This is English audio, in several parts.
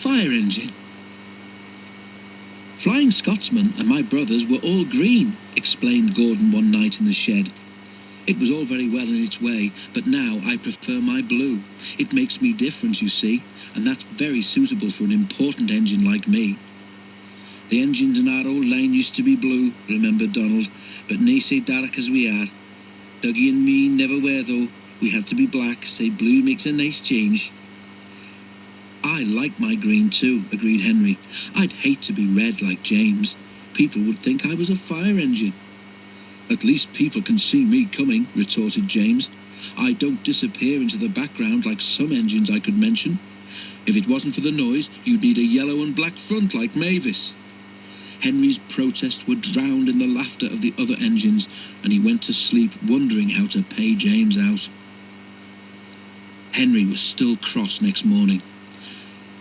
fire engine. Flying Scotsman and my brothers were all green, explained Gordon one night in the shed. It was all very well in its way, but now I prefer my blue. It makes me different, you see, and that's very suitable for an important engine like me. The engines in our old line used to be blue, remembered Donald, but nae sae dark as we are. Dougie and me never were, though. We had to be black, say blue makes a nice change. I like my green too, agreed Henry. I'd hate to be red like James. People would think I was a fire engine. At least people can see me coming, retorted James. I don't disappear into the background like some engines I could mention. If it wasn't for the noise, you'd need a yellow and black front like Mavis. Henry's protests were drowned in the laughter of the other engines, and he went to sleep wondering how to pay James out. Henry was still cross next morning.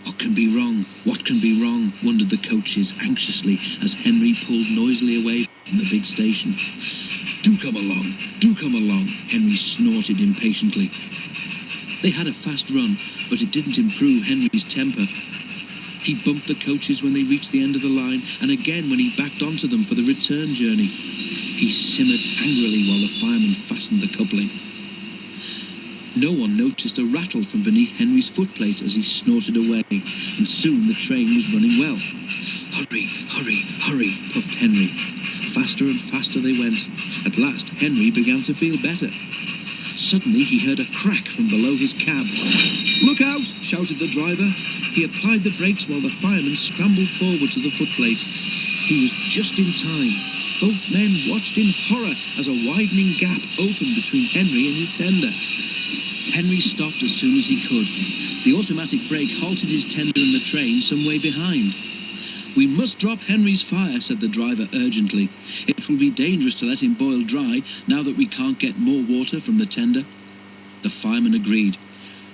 What can be wrong? What can be wrong? Wondered the coaches anxiously as Henry pulled noisily away from the big station. Do come along, Henry snorted impatiently. They had a fast run, but it didn't improve Henry's temper. He bumped the coaches when they reached the end of the line, and again when he backed onto them for the return journey. He simmered angrily while the fireman fastened the coupling. No one noticed a rattle from beneath Henry's footplate as he snorted away, and soon the train was running well. Hurry, hurry, hurry, puffed Henry. Faster and faster they went. At last, Henry began to feel better. Suddenly, he heard a crack from below his cab. Look out, shouted the driver. He applied the brakes while the fireman scrambled forward to the footplate. He was just in time. Both men watched in horror as a widening gap opened between Henry and his tender. Henry stopped as soon as he could. The automatic brake halted his tender and the train some way behind. We must drop Henry's fire, said the driver urgently. It will be dangerous to let him boil dry now that we can't get more water from the tender. The fireman agreed.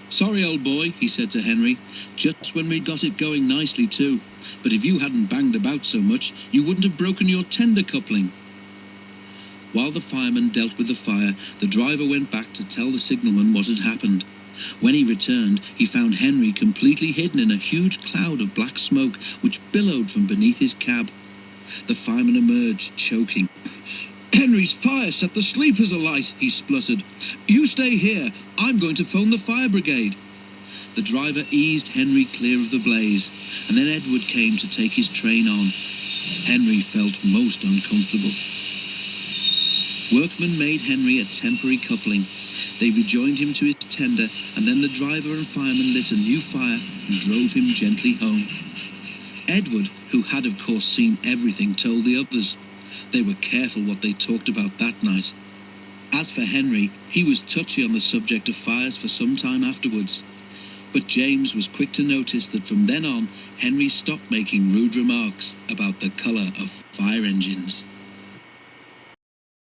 Sorry, old boy, he said to Henry, just when we got it going nicely too. But if you hadn't banged about so much, you wouldn't have broken your tender coupling. While the fireman dealt with the fire, the driver went back to tell the signalman what had happened. When he returned, he found Henry completely hidden in a huge cloud of black smoke which billowed from beneath his cab. The fireman emerged, choking. Henry's fire set the sleepers alight, he spluttered. You stay here. I'm going to phone the fire brigade. The driver eased Henry clear of the blaze, and then Edward came to take his train on. Henry felt most uncomfortable. Workmen made Henry a temporary coupling. They rejoined him to his tender, and then the driver and fireman lit a new fire and drove him gently home. Edward, who had of course seen everything, told the others. They were careful what they talked about that night. As for Henry, he was touchy on the subject of fires for some time afterwards. But James was quick to notice that from then on, Henry stopped making rude remarks about the colour of fire engines.